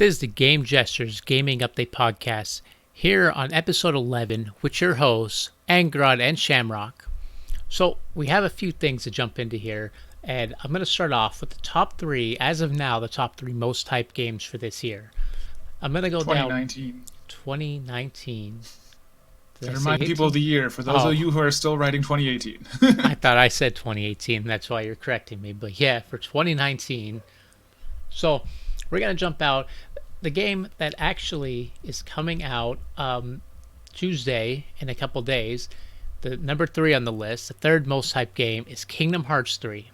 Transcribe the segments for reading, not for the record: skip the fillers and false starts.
This is the Game Gestures Gaming Update Podcast, here on episode 11 with your hosts, Angrod and Shamrock. So, we have a few things to jump into here, and I'm going to start off with the top three, as of now, the top three most hyped games for this year. I'm going to go 2019. down 2019. To remind people of the year, for those of you who are still writing 2018. I thought I said 2018, that's why you're correcting me. But yeah, for 2019. So, we're going to jump out. The game that actually is coming out Tuesday in a couple days, the number 3 on the list, the third most hyped game, is Kingdom Hearts 3.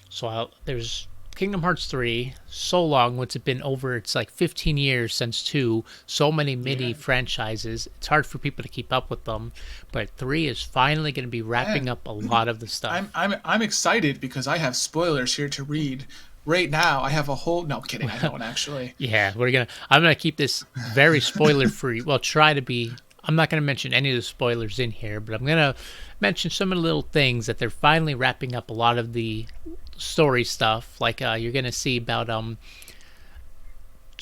So there's Kingdom Hearts 3, so long, what's it been over? It's like 15 years since 2, so many mini franchises. It's hard for people to keep up with them, but 3 is finally going to be wrapping up a lot of the stuff. I'm excited because I have spoilers here to read. Right now, I have a whole... No, kidding. I don't, actually. Yeah, I'm going to keep this very spoiler-free. Well, try to be... I'm not going to mention any of the spoilers in here, but I'm going to mention some of the little things that they're finally wrapping up a lot of the story stuff. Like, you're going to see about...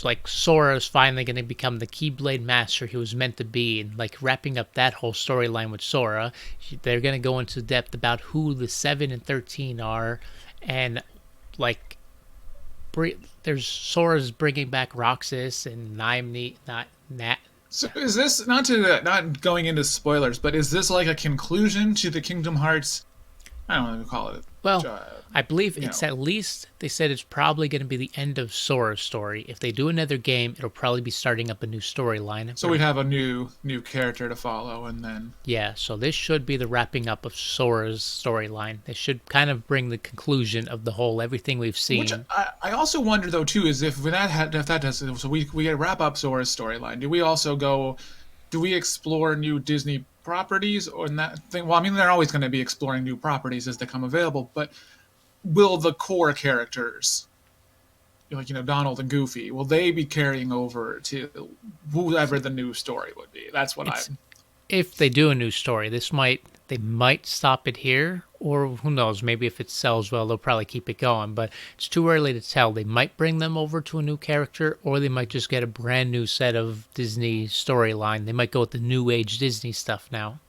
like, Sora's finally going to become the Keyblade Master he was meant to be, and, like, wrapping up that whole storyline with Sora. They're going to go into depth about who the 7 and 13 are, and, like... There's Sora's bringing back Roxas and Nat. So is this, not going into spoilers, but is this like a conclusion to the Kingdom Hearts? I don't know what to call it. Well, I believe it's at least, they said it's probably going to be the end of Sora's story. If they do another game, it'll probably be starting up a new storyline. So we'd have a new character to follow, and then... Yeah, so this should be the wrapping up of Sora's storyline. They should kind of bring the conclusion of the whole, everything we've seen. Which I also wonder, though, too, is if that does... So we wrap up Sora's storyline. Do we explore new Disney properties or in that thing? Well, I mean, they're always going to be exploring new properties as they come available, but will the core characters, like, Donald and Goofy, will they be carrying over to whoever the new story would be? That's what if they do a new story, they might stop it here, or who knows, maybe if it sells well, they'll probably keep it going, but it's too early to tell. They might bring them over to a new character, or they might just get a brand new set of Disney storyline. They might go with the new age Disney stuff now.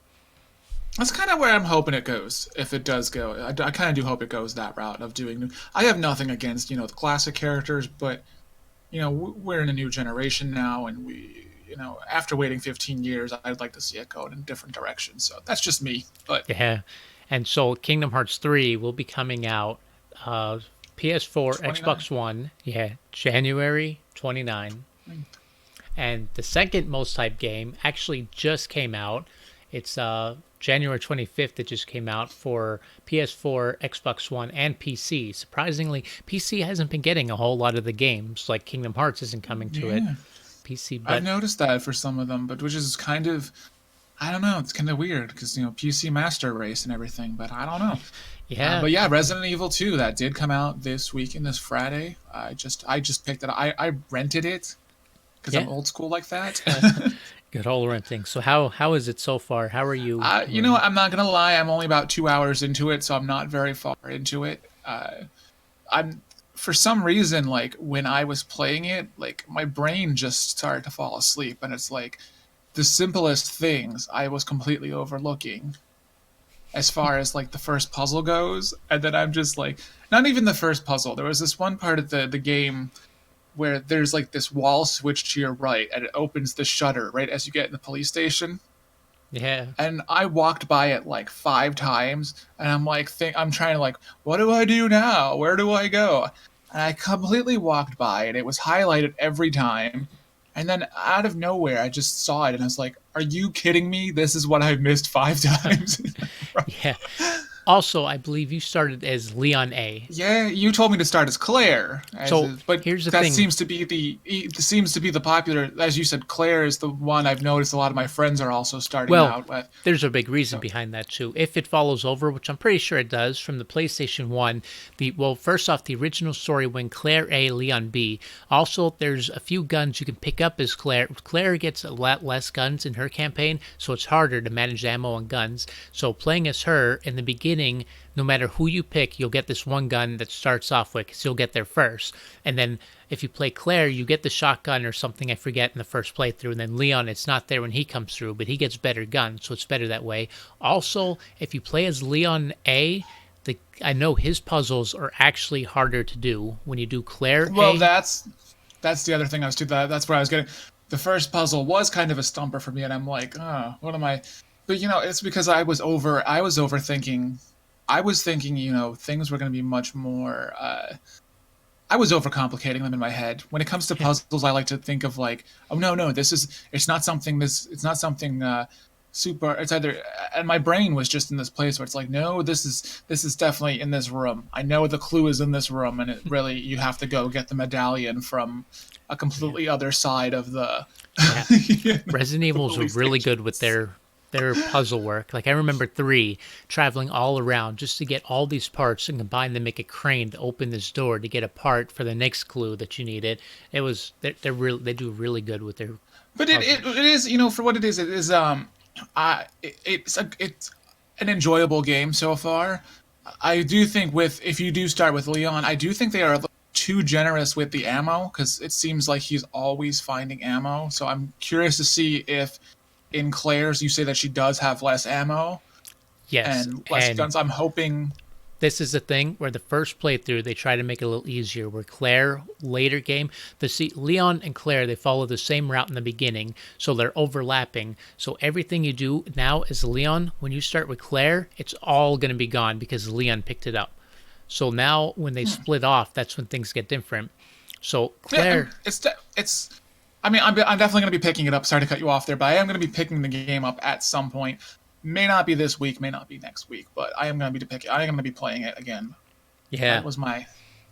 That's kind of where I'm hoping it goes, if it does go. I kind of do hope it goes that route of doing new... I have nothing against, the classic characters, but, we're in a new generation now, and after waiting 15 years, I'd like to see it go in a different direction. So that's just me. But yeah. And so Kingdom Hearts 3 will be coming out PS4, 29. Xbox One, January 29. And the second most hyped game actually just came out. It's January 25th. It just came out for PS4, Xbox One, and PC. Surprisingly, PC hasn't been getting a whole lot of the games. Like Kingdom Hearts isn't coming to it. PC, but... I've noticed that for some of them, but which is kind of... I don't know. It's kind of weird because, PC Master Race and everything, but I don't know. Yeah. But yeah, Resident Evil 2, that did come out this weekend, this Friday. I just picked it up. I rented it because I'm old school like that. Good old renting. So how is it so far? How are you? I'm not going to lie. I'm only about 2 hours into it, so I'm not very far into it. For some reason, like, when I was playing it, like, my brain just started to fall asleep, and it's like... the simplest things I was completely overlooking as far as like the first puzzle goes. And then I'm just like, not even the first puzzle. There was this one part of the game where there's like this wall switch to your right and it opens the shutter right as you get in the police station. Yeah. And I walked by it like 5 times and I'm like, I'm trying to like, what do I do now? Where do I go? And I completely walked by and it was highlighted every time. And then out of nowhere, I just saw it, and I was like, are you kidding me? This is what I've missed 5 times. Yeah. Also, I believe you started as Leon A. Yeah, you told me to start as Claire. But here's the thing. That seems to be the popular, as you said, Claire is the one I've noticed a lot of my friends are also starting out with. There's a big reason behind that, too. If it follows over, which I'm pretty sure it does, from the PlayStation 1, first off, the original story when Claire A, Leon B. Also, there's a few guns you can pick up as Claire. Claire gets a lot less guns in her campaign, so it's harder to manage ammo and guns. So playing as her, in the beginning, beginning, no matter who you pick, you'll get this one gun that starts off with, because you'll get there first. And then if you play Claire, you get the shotgun or something, I forget, in the first playthrough. And then Leon, it's not there when he comes through, but he gets better guns, so it's better that way. Also, if you play as Leon A, I know his puzzles are actually harder to do when you do Claire Well, A. that's the other thing I was too. That's where I was getting. The first puzzle was kind of a stumper for me, and I'm like, oh, what am I? But it's because I was overthinking. I was thinking, things were going to be much more. I was overcomplicating them in my head. When it comes to Yeah. puzzles, I like to think of like, oh no, it's not something it's not something super. It's either, and my brain was just in this place where it's like, no, this is definitely in this room. I know the clue is in this room, and it really you have to go get the medallion from a completely other side of the Yeah. you know, Resident the Evils were police really good with stations. their puzzle work. Like I remember 3 traveling all around just to get all these parts and combine them, make a crane to open this door to get a part for the next clue that you needed. It was they're real they do really good with their But it puzzles. is for what it is it's an enjoyable game so far. I do think with if you do start with Leon, I do think they are a little too generous with the ammo because it seems like he's always finding ammo. So I'm curious to see if in Claire's you say that she does have less ammo Yes, and less and guns. I'm hoping. this is the thing where the first playthrough they try to make it a little easier. Where Claire later game, Leon and Claire they follow the same route in the beginning, so they're overlapping. So everything you do now as Leon, when you start with Claire, it's all going to be gone because Leon picked it up. So now when they split off, that's when things get different. So Yeah, and Claire, it's. I mean, I'm definitely going to be picking it up. Sorry to cut you off there, but I am going to be picking the game up at some point. May not be this week, may not be next week, but I am going to be I am going to be playing it again. yeah, That was my.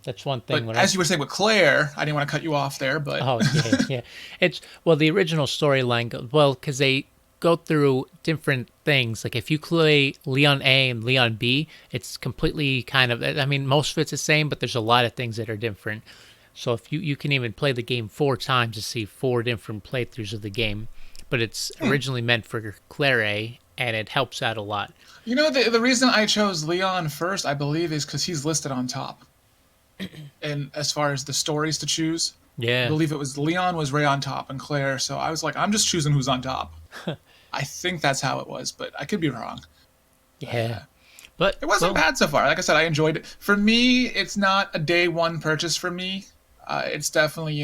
that's one thing. But When I as you were saying with Claire, I didn't want to cut you off there, but Oh yeah, yeah. It's well the original storyline goes well because they go through different things. Like if you play Leon A and Leon B, it's completely kind of. I mean, most of it's the same, but there's a lot of things that are different. So if you can even play the game 4 times to see 4 different playthroughs of the game, but it's originally meant for Claire A, and it helps out a lot. the reason I chose Leon first, I believe, is because he's listed on top. And as far as the stories to choose, I Yeah, believe it was Leon was right on top and Claire. So I was like, I'm just choosing who's on top. I think that's how it was, but I could be wrong. yeah. But It wasn't well, bad so far. Like I said, I enjoyed it. For me, it's not a day one purchase for me. It's definitely,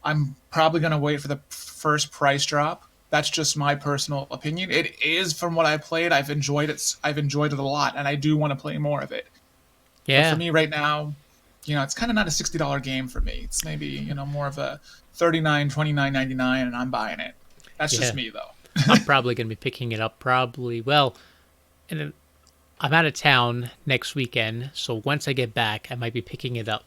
I'm probably going to wait for the first price drop. That's just my personal opinion. It is from what I played. I've enjoyed it. I've enjoyed it a lot, and I do want to play more of it. But for yeah, me right now, it's kind of not a $60 game for me. It's maybe, more of a 39, 29.99, and I'm buying it. That's just yeah. me though. I'm probably going to be picking it up. Probably well, and I'm out of town next weekend, so once I get back, I might be picking it up.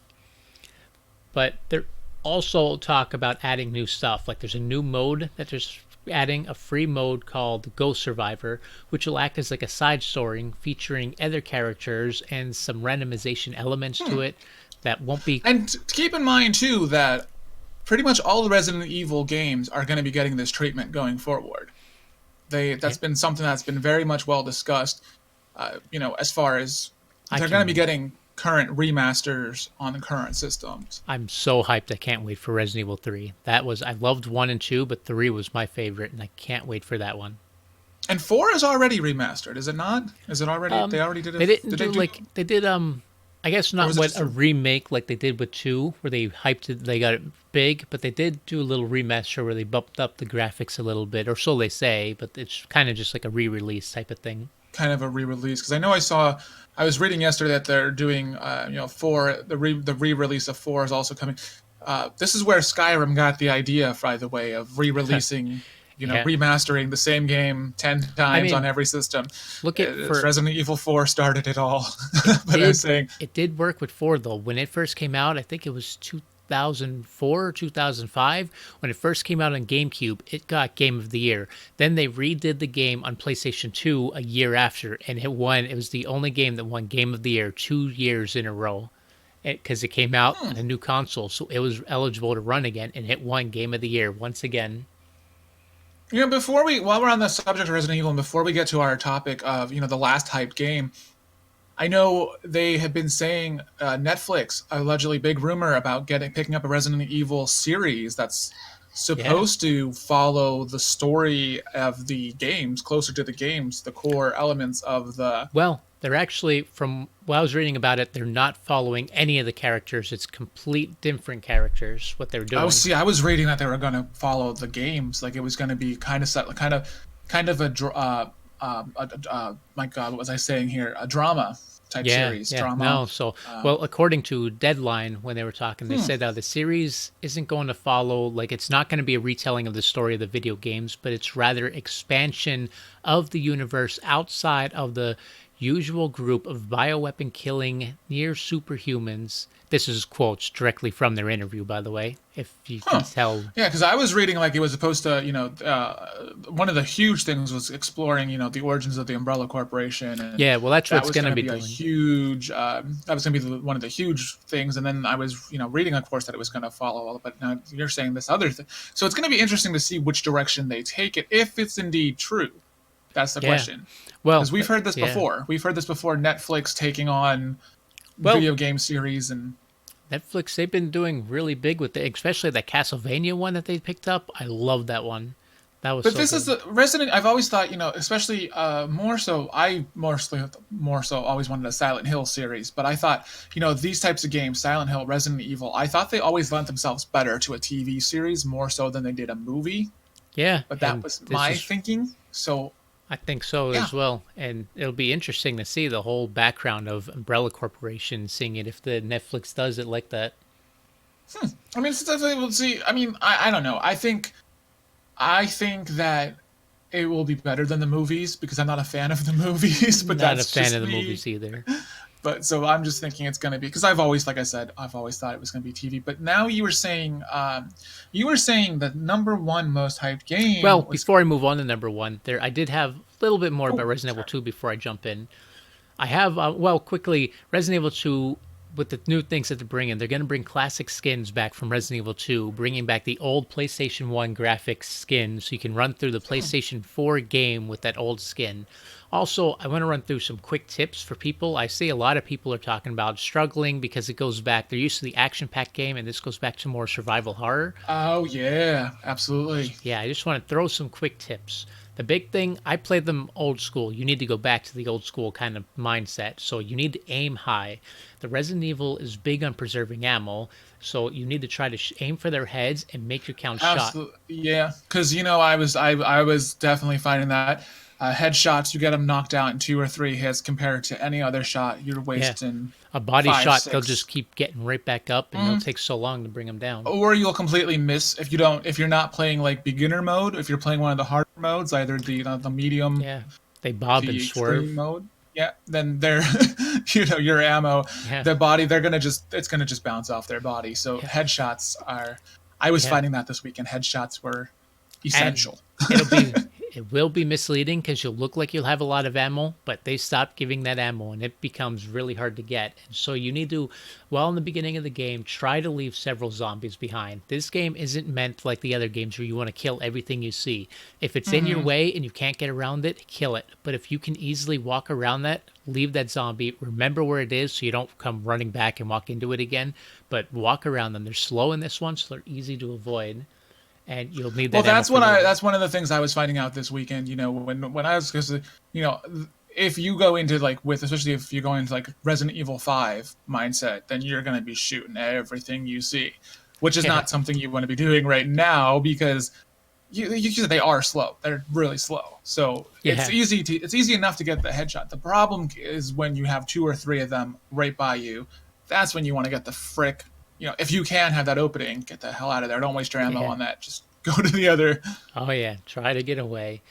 But they're also talk about adding new stuff. Like there's a new mode that there's adding a free mode called Ghost Survivor, which will act as like a side story featuring other characters and some randomization elements to it that won't be. And to keep in mind too that pretty much all the Resident Evil games are going to be getting this treatment going forward. Yeah, That's been something that's been very much well discussed. As far as I they're going to be can. getting current remasters on the current systems. I'm so hyped. I can't wait for Resident Evil 3. That was I loved 1 and 2, but 3 was my favorite, and I can't wait for that one. And four is already remastered, is it not? Is it already? They already did They it. didn't Did they do do? like they did I guess Or not was it what just a a? remake like they did with 2 where they hyped it, they got it big, but they did do a little remaster where they bumped up the graphics a little bit, or so they say, but it's kind of just like a re-release type of thing. Kind of a re-release because I know I was reading yesterday that they're doing four the re-release of four is also coming. This is where Skyrim got the idea, by the way, of re-releasing, Yeah. remastering the same game 10 I times on mean, every system. look at It's for Resident Evil 4 started it all. it But I was did saying, it did work with 4 though. When it first came out, I think it was 2004 or 2005 when it first came out on GameCube, it got Game of the Year. Then they redid the game on PlayStation 2 a year after and it won. It was the only game that won Game of the Year 2 years in a row. Because it came out on a new console, so it was eligible to run again, and it won Game of the Year once again. while we're on the subject of Resident Evil, and before we get to our topic of the last hyped game, I know they have been saying Netflix allegedly big rumor about getting picking up a Resident Evil series that's Yeah. supposed to follow the story of the games, closer to the games, the core elements of the. Well, they're actually, from what I was reading about it, they're not following any of the characters. It's complete different characters, what they're Oh, doing. see, I was reading that they were going to follow the games, like it was going to be kind of set, kind of a my God, what was I saying here? A drama type Yeah, series, yeah. drama. No, so, Um, well, according to Deadline, when they were talking, they hmm, said the series isn't going to follow, like, it's not going to be a retelling of the story of the video games, but it's rather expansion of the universe outside of the usual group of bioweapon killing near superhumans. This is quotes directly from their interview, by the way, if you can huh. tell. Yeah, because I was reading like it was supposed to, one of the huge things was exploring, the origins of the Umbrella Corporation, and Yeah, well, that's what that it's was going going to to be be a doing. huge, that was going to be one of the huge things. And then I was, reading, of course, that it was going to follow all, but now you're saying this other thing. So it's going to be interesting to see which direction they take it, if it's indeed true. That's the Yeah. question. Well, Because we've heard this yeah. before. We've heard this before. Netflix taking on Well, video game series and. Netflix, they've been doing really big with it, especially that Castlevania one that they picked up. I love that one. That was But so this is good. the Resident. I've always thought, especially more so. I mostly more so always wanted a Silent Hill series. But I thought, these types of games, Silent Hill, Resident Evil. I thought they always lent themselves better to a TV series more so than they did a movie. Yeah, But that and was this my is, thinking. So I think so yeah, as well. And it'll be interesting to see the whole background of Umbrella Corporation, seeing it if the Netflix does it like that. I mean, it's definitely we'll see. I mean, I don't know. I think that it will be better than the movies because I'm not a fan of the movies. But Not a that's fan just of the me. movies either. But so I'm just thinking it's going to be because I've always, like I said, I've always thought it was going to be TV. But now you were saying the number one most hyped Well, game was. before I move on to number one, there I did have a little bit more about Oh, Resident Evil sorry. 2 before I jump in. I have, well, quickly, Resident Evil 2, with the new things that they're bringing, they're going to bring classic skins back from Resident Evil 2, bringing back the old PlayStation 1 graphics skin so you can run through the PlayStation 4 game with that old skin. Also, I want to run through some quick tips for people. I see a lot of people are talking about struggling because it goes back, they're used to the action pack game, and this goes back to more survival horror. Oh yeah, absolutely. Yeah, I just want to throw some quick tips. The big thing, I played them old school. You need to go back to the old school kind of mindset. So you need to aim high. The Resident Evil is big on preserving ammo. So you need to try to aim for their heads and make your count shot. Absolutely, yeah. Because I was definitely finding that headshots you get them knocked out in 2 or 3 hits compared to any other shot you're Yeah. wasting A body five, shot, they'll just six. keep getting right back up and it'll take so long to bring them down. Or you'll completely miss if you're not playing like beginner mode. If you're playing one of the harder modes, either the medium, Yeah. They bob and the extreme swerve. mode. Yeah, then they're your ammo, Yeah. their body, it's gonna just bounce off their body. So Yeah. headshots are. I was Yeah. finding that this weekend. Headshots were And essential. it'll be it will be misleading because you'll look like you'll have a lot of ammo, but they stop giving that ammo and it becomes really hard to get. And so you need to, well, in the beginning of the game, try to leave several zombies behind. This game isn't meant like the other games where you want to kill everything you see. If it's in your way and you can't get around it, kill it. But if you can easily walk around that, leave that zombie. Remember where it is so you don't come running back and walk into it again. But walk around them. They're slow in this one, so they're easy to avoid. And you'll need Well, that ammo for later. that's one of the things I was finding out this weekend. When I was because you know if you go into like with especially if you go into like Resident Evil 5 mindset, then you're gonna be shooting everything you see, which is Yeah. not something you want to be doing right now because they are slow. They're really slow. So Yeah. it's easy enough to get the headshot. The problem is when you have 2 or 3 of them right by you. That's when you want to get the frick. If you can have that opening, get the hell out of there. Don't waste your ammo Yeah. on that. Just go to the other. Oh yeah, try to get away.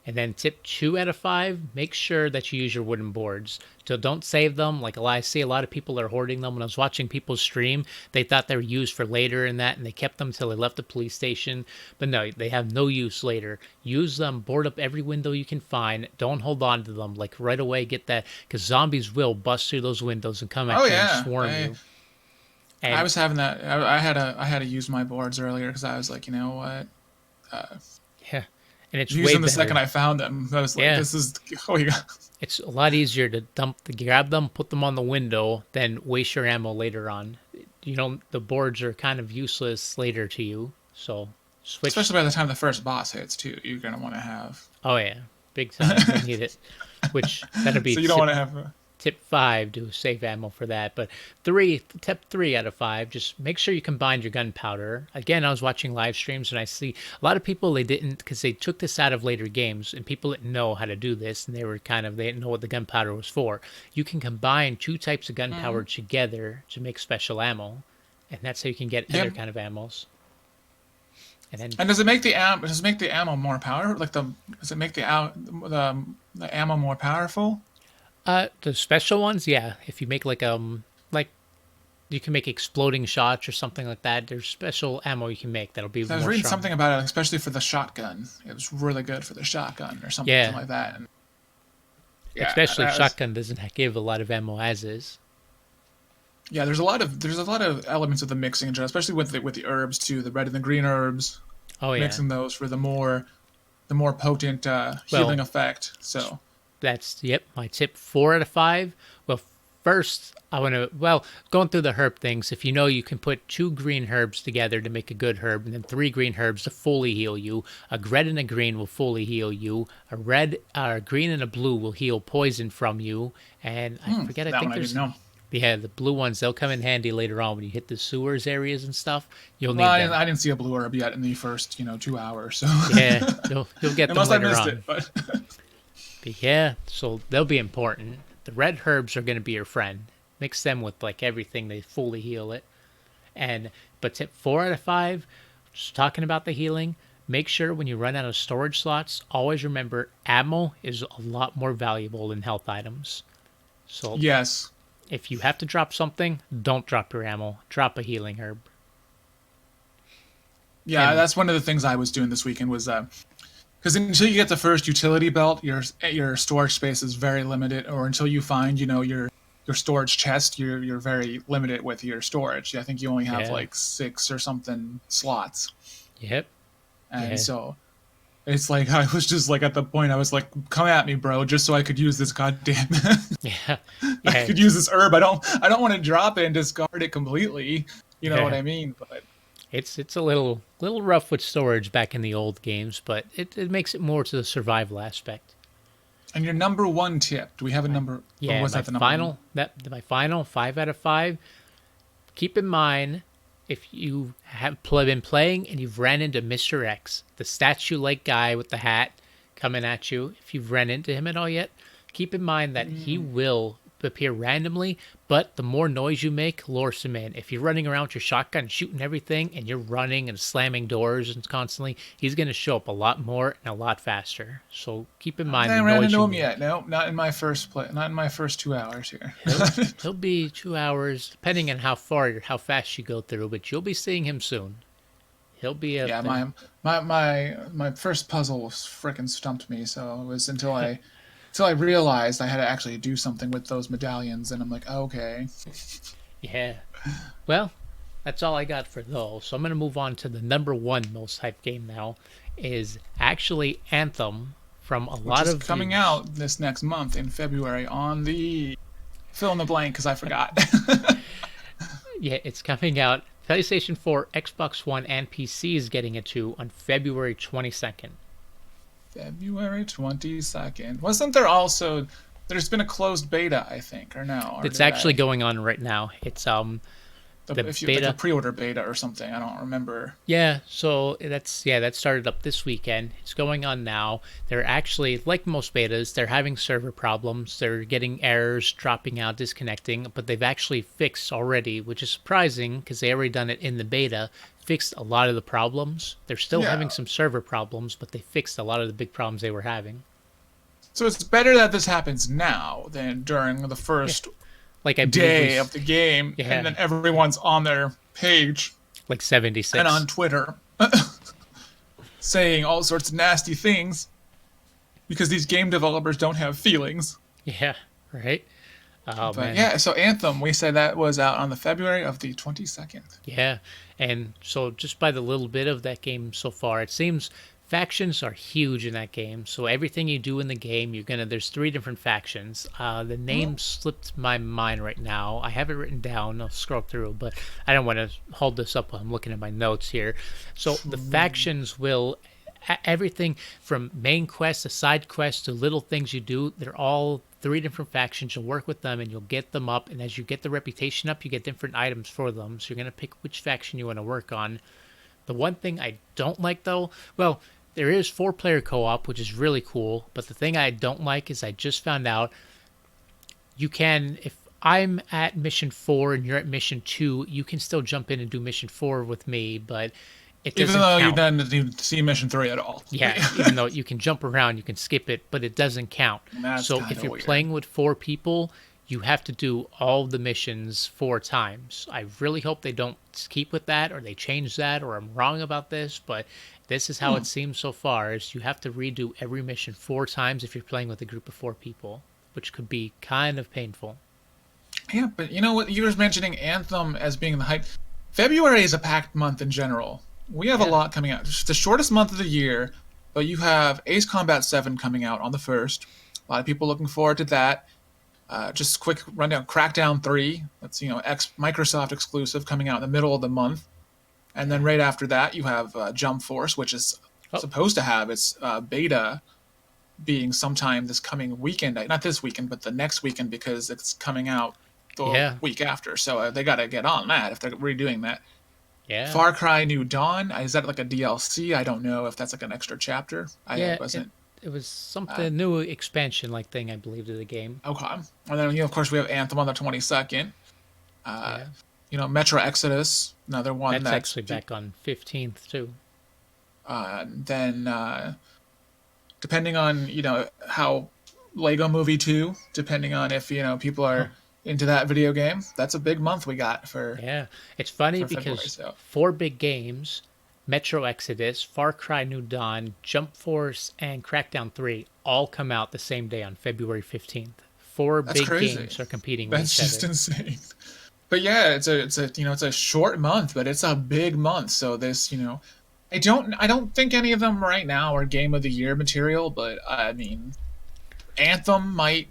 And then tip 2 out of 5, make sure that you use your wooden boards. So don't save them. Like I see a lot of people are hoarding them. When I was watching people stream, they thought they were used for later and that, and they kept them until they left the police station. But no, they have no use later. Use them, board up every window you can find. Don't hold on to them. Like right away, get that, because zombies will bust through those windows and come Oh at you and yeah, swarm you. I And was having that. I had to use my boards earlier because I was like, you know what? yeah, and it's Used way them the second better. I found them. I was like, Yeah, this is oh yeah. it's a lot easier to grab them, put them on the window, than waste your ammo later on. You know, the boards are kind of useless later to you, so switch. Especially by the time the first boss hits too, you're gonna want to have. Oh yeah, big time. You'll need it. Which that'll be So you don't want to have. tip 5 to save ammo for that. But tip 3 out of 5, just make sure you combine your gunpowder. Again, I was watching live streams and I see a lot of people, they didn't, because they took this out of later games and people didn't know how to do this, and they didn't know what the gunpowder was for. You can combine 2 types of gunpowder together to make special ammo, and that's how you can get other Yep. kind of ammos. And then And does it make the ammo more power? Like the does it make the ammo more powerful? the special ones, yeah. If you make like you can make exploding shots or something like that. There's special ammo you can make that'll be So I was more reading strong. something about it, especially for the shotgun. It was really good for the shotgun or something Yeah, like that. And especially if that was, shotgun doesn't give a lot of ammo as is. yeah. There's a lot of elements of the mixing, in general, especially with the herbs too, the red and the green herbs. Oh yeah. Mixing those for the more potent Well, healing effect. So that's yep. My tip 4 out of 5. Well, first I want to going through the herb things. If you know, you can put 2 green herbs together to make a good herb, and then 3 green herbs to fully heal you. A red and a green will fully heal you. A green and a blue will heal poison from you. And I forget. I that think one I didn't there's know. yeah, the blue ones. They'll come in handy later on when you hit the sewers areas and stuff. You'll Well, need them. I didn't see a blue herb yet in the first 2 hours, so Yeah, you'll get them unless I later missed on. it. But But yeah, so they'll be important. The red herbs are going to be your friend. Mix them with like everything; they fully heal it. And but tip 4 out of 5, just talking about the healing. Make sure when you run out of storage slots, always remember ammo is a lot more valuable than health items. So yes, if you have to drop something, don't drop your ammo. Drop a healing herb. yeah, And that's one of the things I was doing this weekend was because until you get the first utility belt, your storage space is very limited, or until you find your storage chest, you're very limited with your storage. I think you only have yeah, like 6 or something slots, yep, and yeah, so it's like I was just like at the point I was like, come at me, bro, just so I could use this goddamn. yeah, I yeah, could use this herb. I don't want to drop it and discard it completely. You know what yeah. I mean? But It's a little rough with storage back in the old games, but it makes it more to the survival aspect. and your number one tip? Do we have a number? Or Yeah, was my that the number one? final that my final 5 out of 5. Keep in mind, if you have been playing and you've ran into Mr. X, the statue-like guy with the hat coming at you, if you've ran into him at all yet, keep in mind that he will appear randomly, but the more noise you make lures him in. If you're running around with your shotgun shooting everything and you're running and slamming doors and constantly, he's going to show up a lot more and a lot faster. So keep in mind I the haven't ran noise into you him make. yet. No, not in my first play. Not in my first 2 hours here. He'll be 2 hours, depending on how fast you go through, but you'll be seeing him soon. He'll be up Yeah, there. my first puzzle freaking stumped me. So it was until I realized I had to actually do something with those medallions, and I'm like, okay. Yeah. Well, that's all I got for those. So I'm going to move on to the number one most hyped game now, is actually Anthem from a Which lot is of coming views. out this next month in February on the fill in the blank because I forgot. Yeah, it's coming out. PlayStation 4, Xbox One, and PC is getting it too on February 22nd. February 22nd. Wasn't there also there's been a closed beta, I think, or no? Or It's did actually I going on right now. It's the if you like a beta. pre-order beta or something, I don't remember. Yeah, so that started up this weekend. It's going on now. They're actually, like most betas, they're having server problems. They're getting errors, dropping out, disconnecting, but they've actually fixed already, which is surprising because they already done it in the beta, fixed a lot of the problems. They're still having Yeah. some server problems, but they fixed a lot of the big problems they were having. So it's better that this happens now than during the Yeah, first like I believe day of the game, and yeah, then everyone's on their page like and 76. on Twitter saying all sorts of nasty things because these game developers don't have feelings. Yeah, right? Oh But man. yeah, so Anthem, we said that was out on the February of the 22nd. Yeah, and so just by the little bit of that game so far, it seems Factions are huge in that game. So everything you do in the game, there's three different factions. The name slipped my mind right now. I have it written down. I'll scroll through, but I don't want to hold this up while I'm looking at my notes here. So the factions will everything from main quests to side quests to little things you do, they're all three different factions. You'll work with them and you'll get them up, and as you get the reputation up, you get different items for them. So you're going to pick which faction you want to work on. The one thing I don't like though, well, there is 4-player co-op, which is really cool, but the thing I don't like is I just found out you can, if I'm at mission 4 and you're at mission 2, you can still jump in and do mission 4 with me, but it Even doesn't though you count. didn't even see mission 3 at all. Yeah, even though you can jump around, you can skip it, but it doesn't count. That's So kind if of you're weird. playing with 4 people, you have to do all the missions 4 times. I really hope they don't keep with that or they change that or I'm wrong about this, but this is how it seems so far is you have to redo every mission 4 times if you're playing with a group of 4 people, which could be kind of painful. Yeah, but you know what? You were mentioning Anthem as being the hype. February is a packed month in general. We have a Yeah. lot coming out. It's the shortest month of the year, but you have Ace Combat 7 coming out on the 1st. A lot of people looking forward to that. Just quick rundown: Crackdown 3. That's Microsoft exclusive coming out in the middle of the month, and then right after that you have Jump Force, which is Oh, supposed to have its beta being sometime this coming weekend. Not this weekend, but the next weekend because it's coming out the yeah. week after. So they got to get on that if they're redoing that. Yeah. Far Cry New Dawn, is that like a DLC? I don't know if that's like an extra chapter. I Yeah, it wasn't. it was Uh, something new expansion like thing I believe to the game. okay. And then, of course, we have Anthem on the 22nd. Uh, Yeah. Metro Exodus, another one That's that's. actually back on 15th too. Then, depending on, how Lego Movie 2, depending on if, people Huh. are into that video game, that's a big month we got for, Yeah. It's funny for February. because So, 4 big games, Metro Exodus, Far Cry New Dawn, Jump Force, and Crackdown 3 all come out the same day on February 15th. Four that's big crazy. games are competing with That's each just other. insane. But yeah, it's a short month, but it's a big month. So this, I don't think any of them right now are game of the year material, but I mean, Anthem might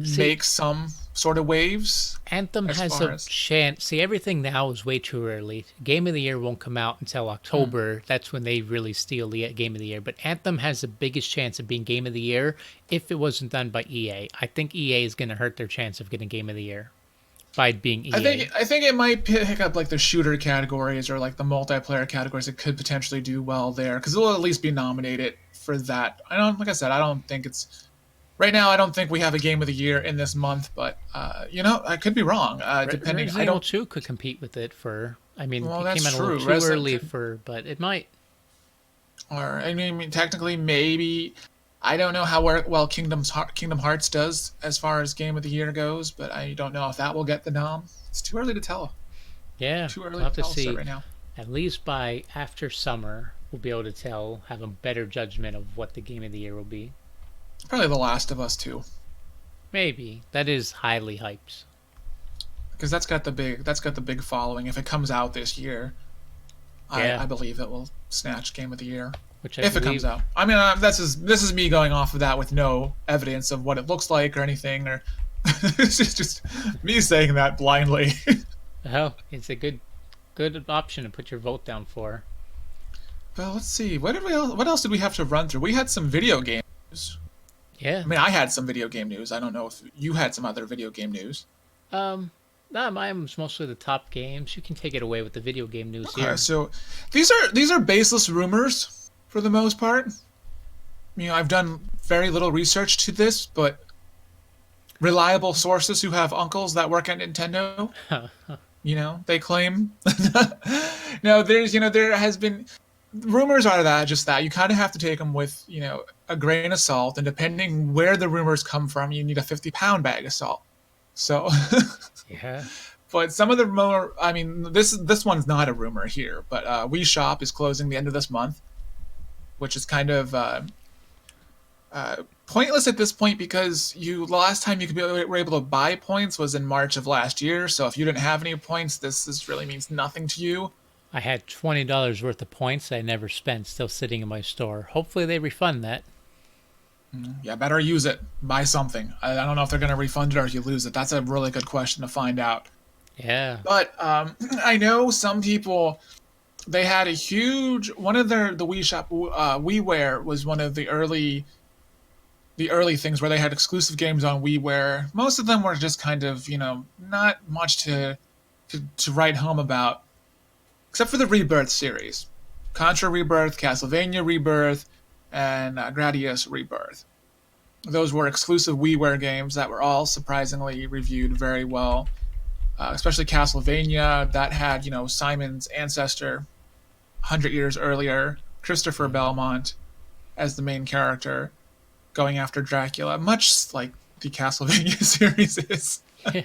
See, make some sort of waves Anthem as has far a as. chance. See, everything now is way too early. Game of the Year won't come out until Hmm. October. That's when they really steal the Game of the Year. But Anthem has the biggest chance of being Game of the Year if it wasn't done by EA. I think EA is going to hurt their chance of getting Game of the Year by being I EA. think I think it might pick up like the shooter categories or like the multiplayer categories. It could potentially do well there because it will at least be nominated for that. Like I said, I don't think it's right now. I don't think we have a game of the year in this month, but I could be wrong. Depending, I Resident Evil don't. 2 could compete with it for. I mean, Well, it came that's out a little true. too Resident early could, for, but it might. or I mean, technically, maybe. I don't know how well Kingdom Hearts does as far as game of the year goes, but I don't know if that will get the nom. It's too early to tell. Yeah, Too we'll early to have to tell so see. right now. At least by after summer, we'll be able to tell, have a better judgment of what the Game of the Year will be. Probably The Last of Us too. Maybe. That is highly hyped. Because that's got the big following. If it comes out this year, Yeah, I believe it will snatch Game of the Year which I if it comes believe. out. I mean, this is me going off of that with no evidence of what it looks like or anything, or it's just me saying that blindly. Oh, it's a good option to put your vote down for. But let's see, what else did we have to run through? We had some video game news. Yeah. I mean, I had some video game news. I don't know if you had some other video game news. Um, nah, mine was mostly the top games. You can take it away with the video game news Okay, here. so these are baseless rumors for the most part. I've done very little research to this, but reliable sources who have uncles that work at Nintendo, they claim. No, there has been rumors are that you kind of have to take them with, a grain of salt, and depending where the rumors come from, you need a 50-pound bag of salt. So, Yeah. but some of the more, I mean, this one's not a rumor here, but Wii Shop is closing the end of this month, which is kind of pointless at this point because the last time you were able to buy points was in March of last year. So if you didn't have any points, this really means nothing to you. I had $20 worth of points I never spent still sitting in my store. Hopefully they refund that. Yeah, better use it. Buy something. I don't know if they're going to refund it or if you lose it. That's a really good question to find out. Yeah. But I know some people, they had a huge one of the Wii Shop WiiWare was one of the early things where they had exclusive games on WiiWare. Most of them were just kind of not much to write home about, except for the Rebirth series, Contra Rebirth, Castlevania Rebirth, and Gradius Rebirth. Those were exclusive WiiWare games that were all surprisingly reviewed very well. Especially Castlevania, that had Simon's ancestor 100 years earlier, Christopher Belmont, as the main character, going after Dracula, much like the Castlevania series is. Yeah,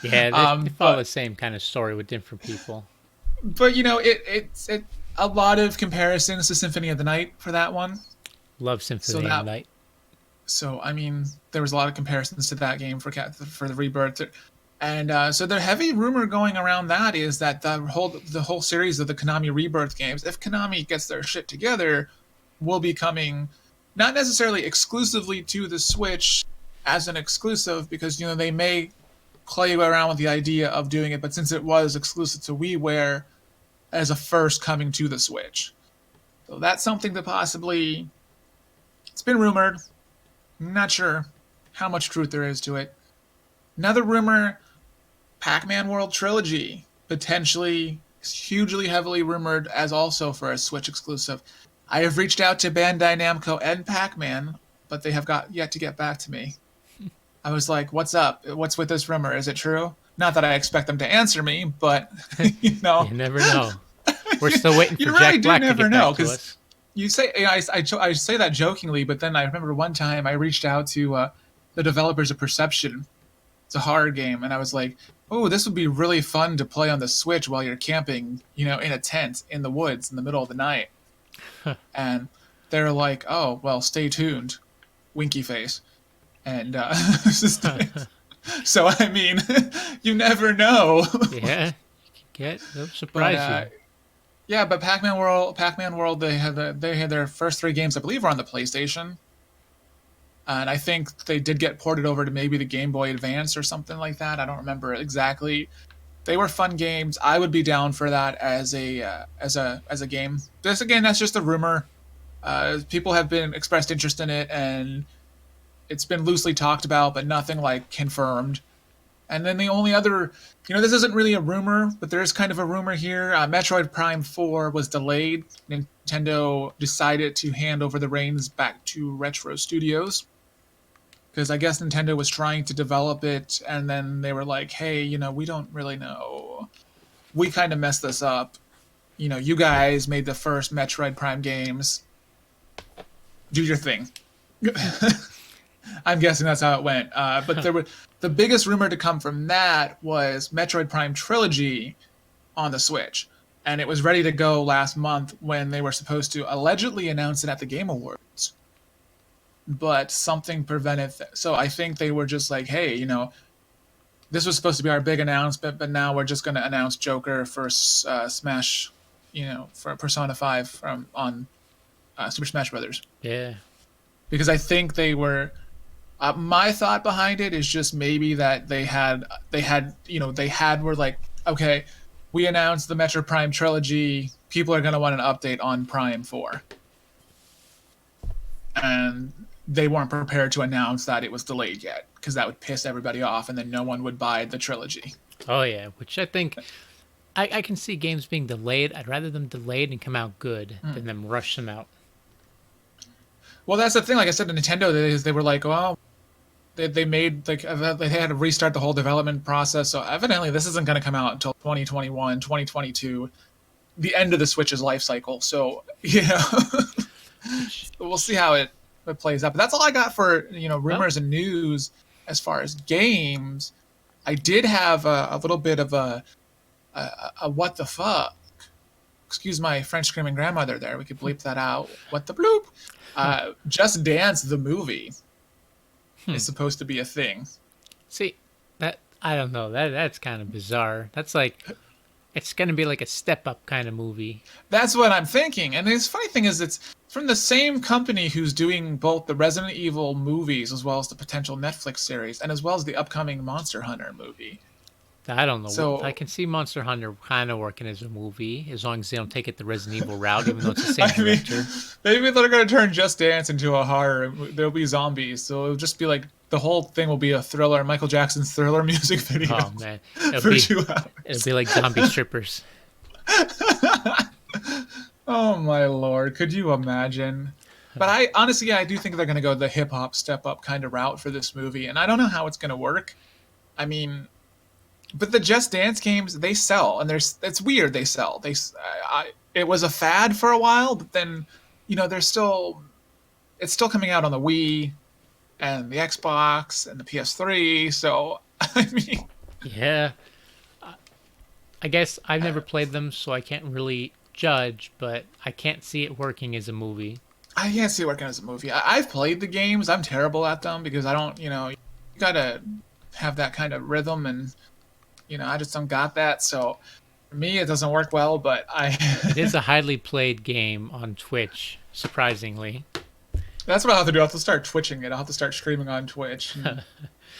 they follow the But same kind of story with different people. it's a lot of comparisons to Symphony of the Night for that one. Love So Symphony of the that Night. so I mean there was a lot of comparisons to that game for the Rebirth. And so the heavy rumor going around that is that the whole series of the Konami Rebirth games, if Konami gets their shit together, will be coming not necessarily exclusively to the Switch as an exclusive, because they may play around with the idea of doing it, but since it was exclusive to WiiWare, as a first coming to the Switch. So that's something that possibly it's been rumored. Not sure how much truth there is to it. Another rumor, Pac-Man World Trilogy, potentially hugely heavily rumored as also for a Switch exclusive. I have reached out to Bandai Namco and Pac-Man, but they have got yet to get back to me. I was like, "What's up? What's with this rumor? Is it true?" Not that I expect them to answer me, but you know, You never know. We're still waiting you for really Jack do Black to never get know back to because us. you say I say that jokingly, but then I remember one time I reached out to the developers of Perception. It's a horror game, and I was like, "Oh, this would be really fun to play on the Switch while you're camping, in a tent in the woods in the middle of the night." And they're like, "Oh, well, stay tuned," winky face, and it's just so I mean, you never know. Yeah, they'll But surprise you. yeah, but Pac-Man World, they had their first three games, I believe, were on the PlayStation, and I think they did get ported over to maybe the Game Boy Advance or something like that. I don't remember exactly. They were fun games. I would be down for that as a game. This again, that's just a rumor. People have been expressed interest in it, and it's been loosely talked about, but nothing like confirmed. And then the only other, this isn't really a rumor, but there is kind of a rumor here. Metroid Prime 4 was delayed. Nintendo decided to hand over the reins back to Retro Studios because I guess Nintendo was trying to develop it, and then they were like, "Hey, we don't really know. We kind of messed this up. You guys made the first Metroid Prime games. Do your thing." I'm guessing that's how it went. But the biggest rumor to come from that was Metroid Prime Trilogy on the Switch, and it was ready to go last month when they were supposed to allegedly announce it at the Game Awards, but something prevented. So I think they were just like, "Hey, this was supposed to be our big announcement, but now we're just going to announce Joker for Smash, for Persona 5 from on Super Smash Brothers." Yeah, Because I think they were. My thought behind it is just maybe that they were like, "Okay, we announced the Metro Prime trilogy. People are going to want an update on Prime 4." And they weren't prepared to announce that it was delayed yet, because that would piss everybody off, and then no one would buy the trilogy. oh yeah. Which I think I can see games being delayed. I'd rather them delayed and come out good than them rush them out. Well, that's the thing. Like I said, to Nintendo, they were like, "Well, they made like they had to restart the whole development process, so evidently this isn't going to come out until 2021, 2022, the end of the Switch's life cycle." So Which we'll see how it plays out. But that's all I got for well, rumors and news as far as games. I did have a little bit of a what the fuck. Excuse my French screaming grandmother there. We could bleep that out. What the bloop? Just Dance the movie hmm. is supposed to be a thing. See that I don't know. That's kind of bizarre. That's like It's going to be like a step up kind of movie. That's what I'm thinking. And the funny thing is, it's from the same company who's doing both the Resident Evil movies as well as the potential Netflix series and as well as the upcoming Monster Hunter movie. I don't know. I So, can see Monster Hunter kind of working as a movie as long as they don't take it the Resident Evil route, even though it's the same I mean, director. maybe they're going to turn Just Dance into a horror. There'll be zombies. So it'll just be like the whole thing will be a thriller, Michael Jackson's Thriller music video Oh man, for two it'll hours. be like zombie strippers. Oh my lord, could you imagine? But I honestly, yeah, I do think they're going to go the hip hop step up kind of route for this movie, and I don't know how it's going to work. I mean, but the Just Dance games they sell, and there's it's weird they sell. It was a fad for a while, but then there's still it's still coming out on the Wii and the Xbox and the PS3. So I mean, Yeah, I guess I've never played them, so I can't really judge. But I can't see it working as a movie. I can't see it working as a movie. I've played the games. I'm terrible at them because I don't, you gotta have that kind of rhythm, and I just don't got that. So for me, it doesn't work well. But I, It is a highly played game on Twitch, surprisingly. that's what I'll have to do. I'll have to start twitching it. I'll have to start streaming on Twitch and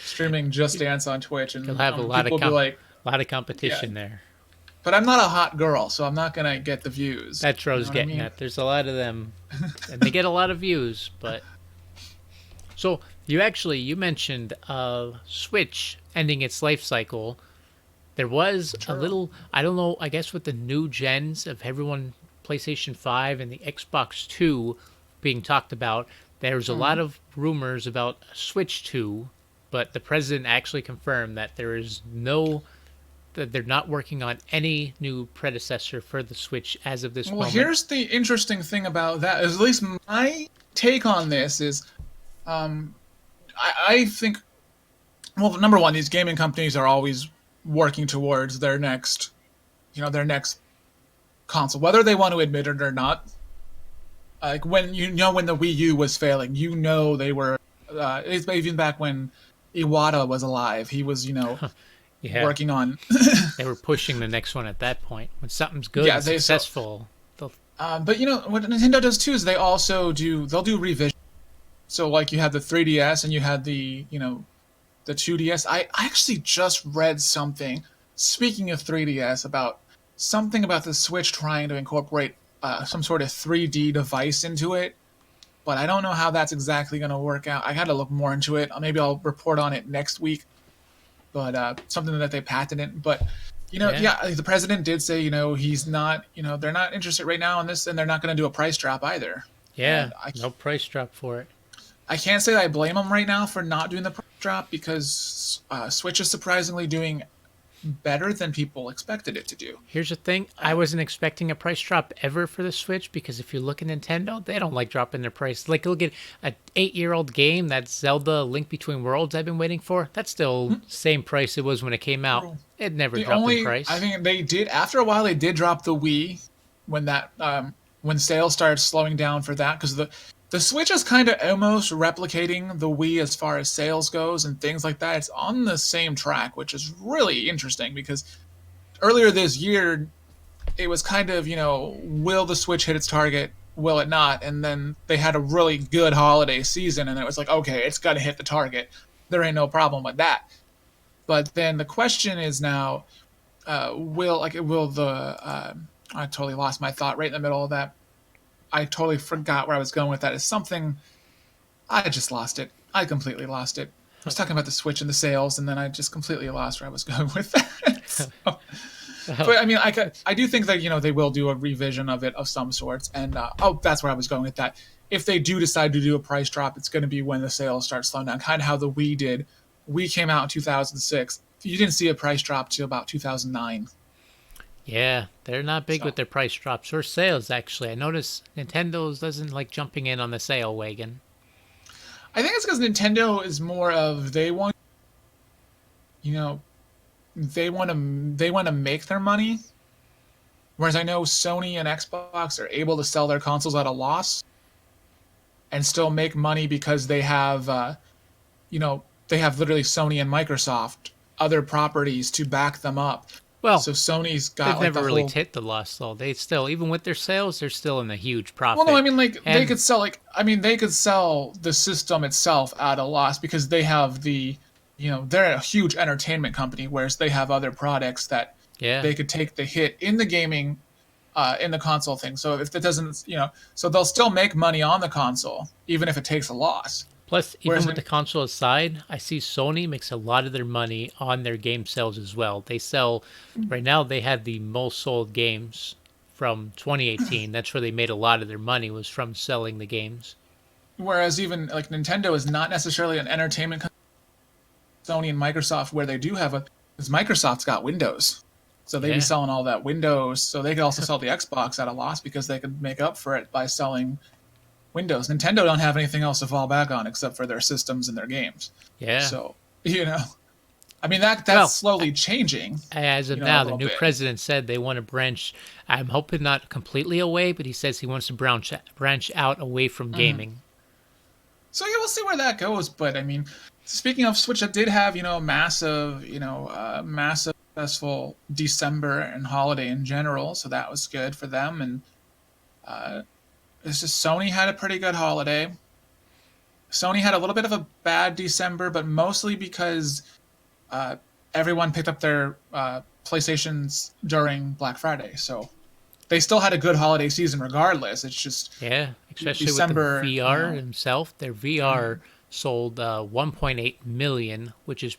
streaming Just Dance on Twitch, You'll and have a lot people of will be like, yeah. competition there. But I'm not a hot girl, so I'm not gonna get the views. That's what I You was know what I getting mean? at. There's a lot of them, and they get a lot of views. But so you mentioned Switch ending its life cycle. There was a True. little, I don't know, I guess with the new gens of everyone, PlayStation 5 and the Xbox 2 being talked about, there's a lot Mhm. of rumors about Switch 2, but the president actually confirmed that that they're not working on any new predecessor for the Switch as of this Well, moment. here's the interesting thing about that. Is at least my take on this is, um, I think, well, number one, these gaming companies are always working towards their next console, whether they want to admit it or not. Like when when the Wii U was failing, they were. It's even back when Iwata was alive. He was Yeah, working on. they were pushing the next one at that point. When something's good Yeah, and they so. successful, they'll, But what Nintendo does too is they'll do revision. So like you had the 3DS and you had the 2DS. I actually just read something. Speaking of 3DS, about something about the Switch trying to incorporate some sort of 3D device into it, but I don't know how that's exactly going to work out. I got to look more into it. Maybe I'll report on it next week. But something that they patented. But yeah. yeah, the president did say he's not. They're not interested right now in this, and they're not going to do a price drop either. Yeah, And no price drop for it. I can't say that I blame them right now for not doing the price drop because Switch is surprisingly doing better than people expected it to do. Here's the thing, I wasn't expecting a price drop ever for the Switch because if you look at Nintendo, they don't like dropping their price. Like look at a 8-year-old game, that's Zelda Link Between Worlds I've been waiting for. That's still same price it was when it came out. It never The dropped in only price. I think they did after a while they did drop the Wii when that when sales started slowing down for that because the Switch is kind of almost replicating the Wii as far as sales goes and things like that. It's on the same track, which is really interesting because earlier this year it was kind of will the Switch hit its target? Will it not? And then they had a really good holiday season, and it was like, okay, it's got to hit the target. There ain't no problem with that. But then the question is now, will the I totally lost my thought right in the middle of that. I totally forgot where I was going with that. It's something I just lost it. I completely lost it. I was talking about the Switch and the sales, and then I just completely lost where I was going with that. So, Oh, but I mean, I do think that they will do a revision of it of some sorts, and that's where I was going with that. If they do decide to do a price drop, it's going to be when the sales start slowing down, kind of how the Wii did. Wii came out in 2006. You didn't see a price drop till about 2009. yeah, they're not big with So their price drops or sales actually. I notice Nintendo doesn't like jumping in on the sale wagon. I think it's because Nintendo is more of you know they want to make their money, whereas I know Sony and Xbox are able to sell their consoles at a loss and still make money because they have literally Sony and Microsoft other properties to back them up. Well, So Sony's they've got like never the really whole. hit the loss though. They still, even with their sales, they're still in a huge Well, no, I profit. mean like they And could sell they could sell the system itself at a loss because they have they're a huge entertainment company, whereas they have other products that yeah, they could take the hit in the gaming, in the console thing. So if it doesn't, so they'll still make money on the console even if it takes a loss. plus, even Whereas with the console aside, I see Sony makes a lot of their money on their game sales as well. They sell, right now, they have the most sold games from 2018. That's where they made a lot of their money, was from selling the games. whereas even like Nintendo is not necessarily an entertainment company. Sony and Microsoft, where they do have because Microsoft's got Windows, so they'd be Yeah. selling all that Windows. So they could also sell the Xbox at a loss because they could make up for it by selling Windows. Nintendo don't have anything else to fall back on except for their systems and their games. Yeah. So I mean that's Well, slowly changing, as of a now, the little new bit. president said they want to branch. I'm hoping not completely away, but he says he wants to branch out away from Mm-hmm. gaming. So yeah, we'll see where that goes. But I mean, speaking of Switch, it did have massive successful December and holiday in general, so that was good for them. And uh, it's just Sony had a pretty good holiday. Sony had a little bit of a bad December, but mostly because uh, everyone picked up their PlayStations during Black Friday, so they still had a good holiday season regardless. It's just Yeah, especially with the December, VR himself. Their VR mhm. sold 1.8 million, which is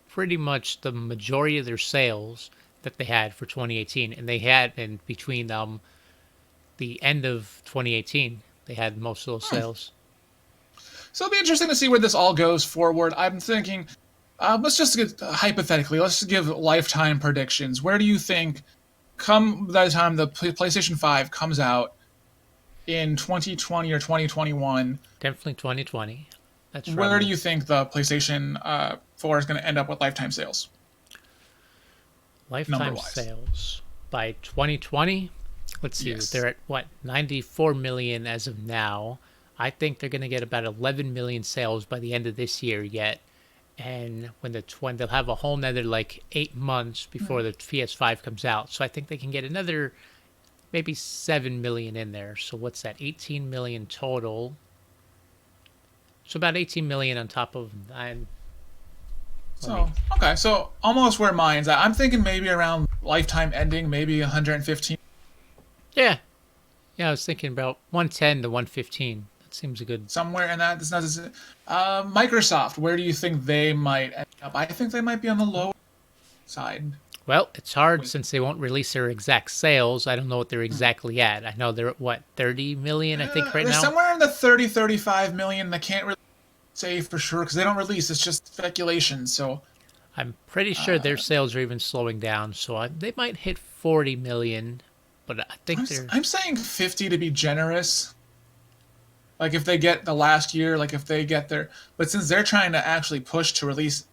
pretty much the majority of their sales that they had for 2018, and they had in between the end of 2018, they had most of those sales. So it'll be interesting to see where this all goes forward. I'm thinking, let's just get, hypothetically, let's give lifetime predictions. Where do you think, come by the time the PlayStation 5 comes out in 2020 or 2021, Definitely 2020. That's where where I'm do in. you think the PlayStation 4 is going to end up with lifetime sales, number Lifetime wise? sales by 2020. Let's see, Yes. they're at what, 94 million as of now. I think they're going to get about 11 million sales by the end of this year yet. And when they'll have a whole nother like 8 months before the PS5 comes out. So I think they can get another maybe 7 million in there. So what's that? 18 million total. So about 18 million on top of nine. Let me. So, okay, so almost where mine's at. I'm thinking maybe around lifetime ending, maybe 115. Yeah, yeah. I was thinking about 110 to 115. That seems a good. Somewhere in that. It's not, Microsoft, where do you think they might end up? I think they might be on the low side. Well, it's hard With, since they won't release their exact sales. I don't know what they're exactly at. I know they're at what, 30 million, I think, right they're now. somewhere in the 30-35 million. They can't really say for sure because they don't release. It's just speculation. So, I'm pretty sure their sales are even slowing down, so they might hit 40 million, but I I'm, think they're I'm saying 50 to be generous. Like if they get the last year, like if they get their. But since they're trying to actually push to release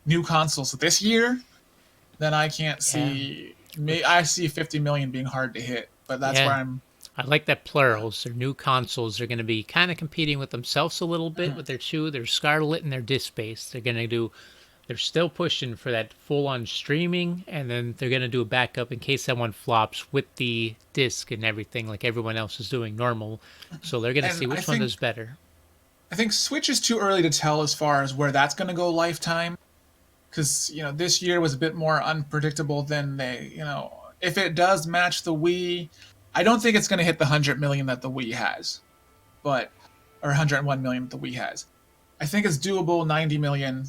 new consoles this year, then I can't yeah, see. which I see 50 million being hard to hit, but that's where yeah, I'm. I like that plurals. Their new consoles are going to be kind of competing with themselves a little bit with their Scarlet and their disc space. They're still pushing for that full-on streaming, and then they're going to do a backup in case that one flops with the disc and everything like everyone else is doing normal. So they're going to And see I which one think does better. I think Switch is too early to tell as far as where that's going to go lifetime, because this year was a bit more unpredictable than they. If it does match the Wii, I don't think it's going to hit the 100 million that the Wii has, but or 101 million that the Wii has. I think it's doable. 90 million,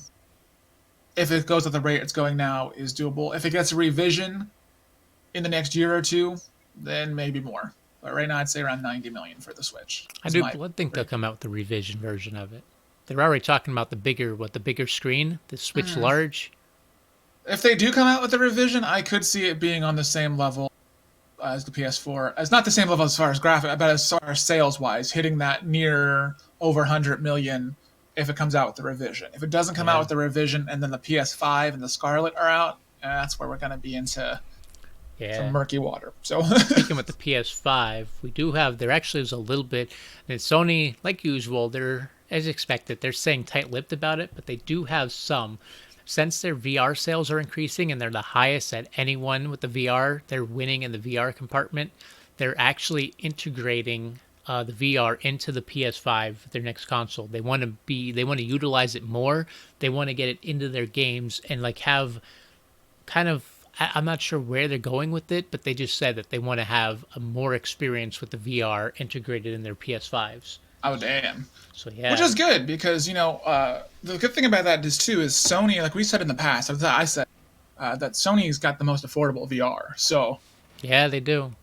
if it goes at the rate it's going now, is doable. If it gets a revision in the next year or two, then maybe more. But right now, I'd say around 90 million for the Switch. I Is do my think they'll come out with the revision version of it. They're already talking about the bigger screen, the Switch Large. If they do come out with a revision, I could see it being on the same level as the PS4. As not the same level as far as graphic, but as far as sales wise, hitting that near over 100 million if it comes out with the revision. If it doesn't come out Yeah, with the revision and then the PS5 and the Scarlet are out, that's where we're going to be into some yeah. murky water. So, Speaking with the PS5, we do have there actually is a little bit. And Sony, like usual, they're as expected. They're saying tight-lipped about it, but they do have some. since their VR sales are increasing and they're the highest at anyone with the VR, they're winning in the VR compartment. They're actually integrating the VR into the PS5, their next console. They want to utilize it more. They want to get it into their games and like have kind of. I'm not sure where they're going with it, but they just said that they want to have a more experience with the VR integrated in their PS5s. Oh damn. So Which yeah, is good because the good thing about that is too is Sony, like we said in the past, I said that Sony's got the most affordable VR. So yeah, they do.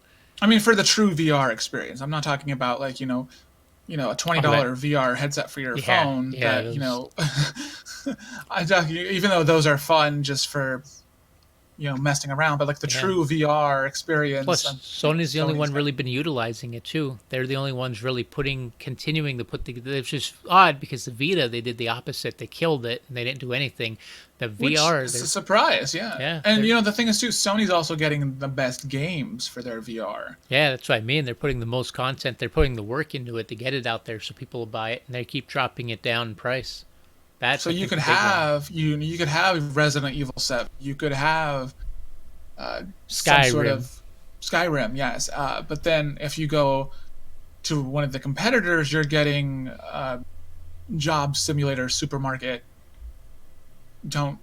I mean, for the true VR experience, I'm not talking about like a Oh, that, $20 VR headset for your yeah, phone. yeah. That I'm talking even though those are fun just for messing around, but like the Yeah. true VR experience, Plus, Sony's the only Sony's one got. really been utilizing it too. They're the only ones really continuing to put the. It's just odd because the Vita they did the opposite. They killed it and they didn't do anything. The Which VR, is they're a surprise, yeah. yeah, And they're the thing is too, Sony's also getting the best games for their VR. yeah, that's what I mean. They're putting the most content. They're putting the work into it to get it out there so people will buy it, and they keep dropping it down in price. That's So I you think could the big one. have you could have Resident Evil 7. You could have some sort Skyrim. of Skyrim, yes. But then if you go to one of the competitors, you're getting Job Simulator Supermarket. Don't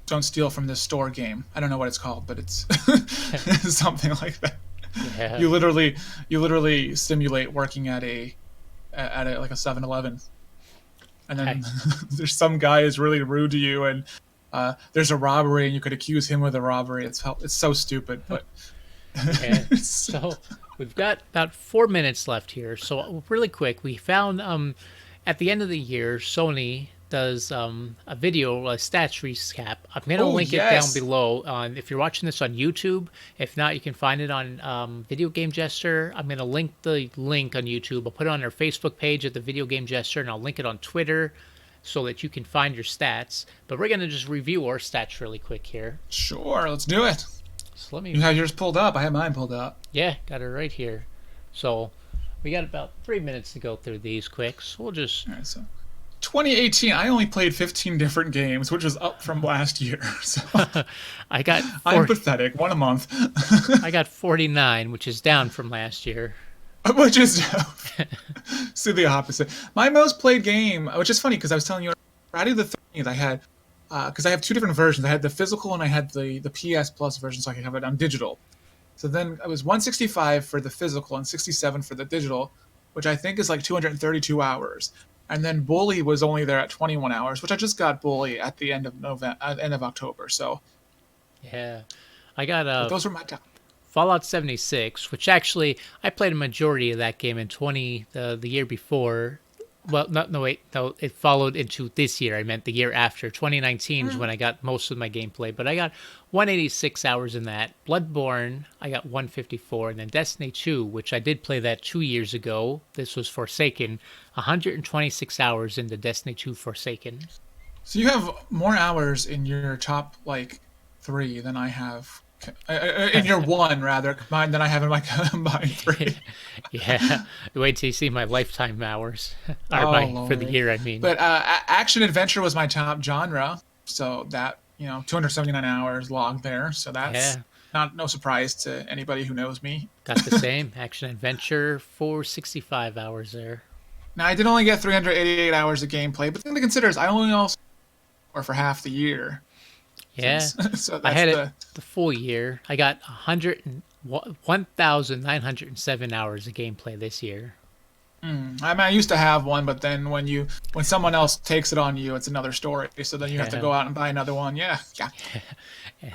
don't steal from this store game. I don't know what it's called, but it's something like that. Yeah, You literally simulate working at a like a 7-Eleven, and I, then there's some guy who's really rude to you, and there's a robbery, and you could accuse him of the robbery. It's so stupid, but yeah. it's, So we've got about 4 minutes left here. So really quick, we found at the end of the year, Sony does a video, a stats recap. I'm gonna oh link it down yes, below. On if you're watching this on YouTube, if not, you can find it on Video Game Gesture. I'm gonna link the link on YouTube. I'll put it on our Facebook page at the Video Game Gesture, and I'll link it on Twitter so that you can find your stats. But we're gonna just review our stats really quick here. sure, let's do it. So let me You have yours pulled up. I have mine pulled up. Yeah, got it right here. So we got about 3 minutes to go through these quick. So we'll just All right, so 2018, I only played 15 different games, which was up from last year. So I got I'm 40, pathetic. One a month, I got 49, which is down from last year. which is see the opposite. My most played game, which is funny because I was telling you Friday the 13th, I had because I have two different versions. I had the physical and I had the PS Plus version, so I could have it on digital. So then it was 165 for the physical and 67 for the digital, which I think is like 232 hours. And then Bully was only there at 21 hours, which I just got Bully at the end of November, end of October. So, Yeah. I got but those were my top. Fallout 76, which actually I played a majority of that game in 20 the year before. Well, no, wait, no, it followed into this year. I meant the year after. 2019 is when I got most of my gameplay, but I got 186 hours in that. Bloodborne, I got 154, and then Destiny 2, which I did play that 2 years ago. This was Forsaken, 126 hours into Destiny 2 Forsaken. So you have more hours in your top like three than I have. In your one rather combined than I have in my combined three. Yeah, wait till you see my lifetime hours, or Oh my for the lord! year. I mean, But action adventure was my top genre, so that 279 hours logged there. So that's yeah, not no surprise to anybody who knows me. got the same action adventure 465 hours there. Now I did only get 388 hours of gameplay, but the thing to consider is I only also or for half the year. Yeah, So I that's had it the the full year. I got 1,907 hours of gameplay this year. I mean, I used to have one, but then when someone else takes it on you, it's another story. So then you have to Yeah, go out and buy another one. Yeah, yeah. and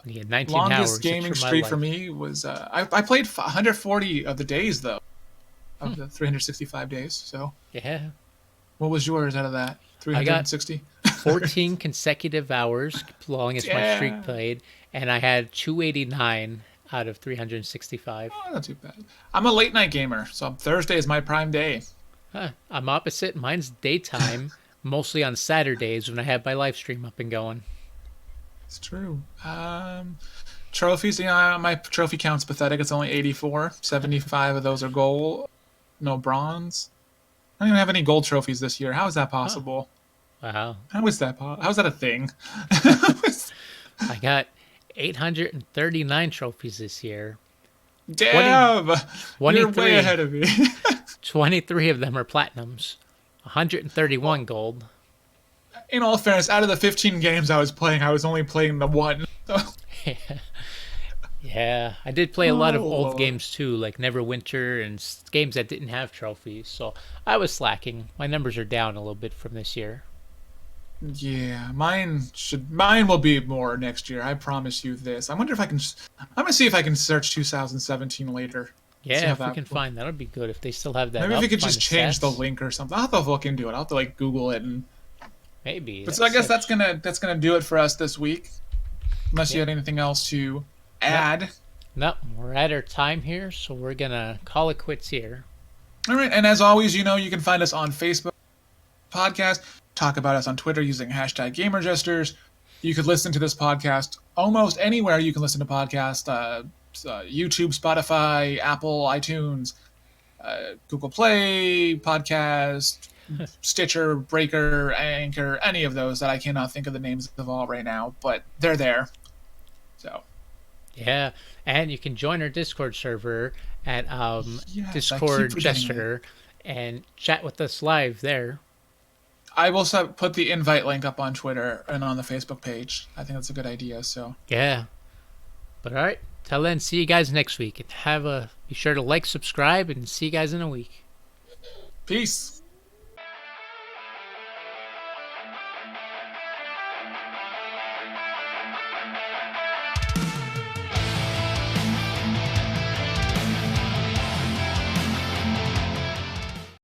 yeah, 19 Longest hours. That's gaming for my streak for life. me was I played 140 of the days though of the 365 days. So Yeah, what was yours out of that? I got 360. 14 consecutive hours, longest my streak Yeah, played, and I had 289 out of 365. oh, not too bad. I'm a late night gamer, so Thursday is my prime day. Huh, I'm opposite. Mine's daytime, mostly on Saturdays when I have my live stream up and going. It's true. Trophies, my trophy count's pathetic. It's only 84. 75 of those are gold, no bronze. I don't even have any gold trophies this year. How is that Huh. possible? Wow. How is that? How is that a thing? I got 839 trophies this year. 20, Damn, you're way 23, ahead of me. 23 of them are platinums. Well, 131 gold. in all fairness, out of the 15 games I was playing, I was only playing the one. So, Yeah, I did play a lot oh of old lord. games too, like Neverwinter and games that didn't have trophies. So I was slacking. My numbers are down a little bit from this year. Yeah, mine will be more next year. I promise you this. I wonder if I can. I'm gonna see if I can search 2017 later. See Yeah, how if we that. can find that would be good if they still have that Maybe if we up. could Find just the change the stats. link or something. I'll have to look into it. I'll have to like Google it and. Maybe But so I that's guess such. that's gonna do it for us this week. Unless you Yeah. had anything else to No, add. no, we're at our time here, so we're gonna call it quits here. All right, and as always, you can find us on Facebook podcast. Talk about us on Twitter using hashtag GamerJesters. You could listen to this podcast almost anywhere you can listen to podcasts. YouTube, Spotify, Apple, iTunes, Google Play, Podcast, Stitcher, Breaker, Anchor, any of those that I cannot think of the names of all right now, but they're there. So Yeah, and you can join our Discord server at yes, I keep Discord forgetting it. Jester and chat with us live there. I will put the invite link up on Twitter and on the Facebook page. I think that's a good idea. So Yeah. But all right, till then, see you guys next week, and be sure to like, subscribe, and see you guys in a week. peace.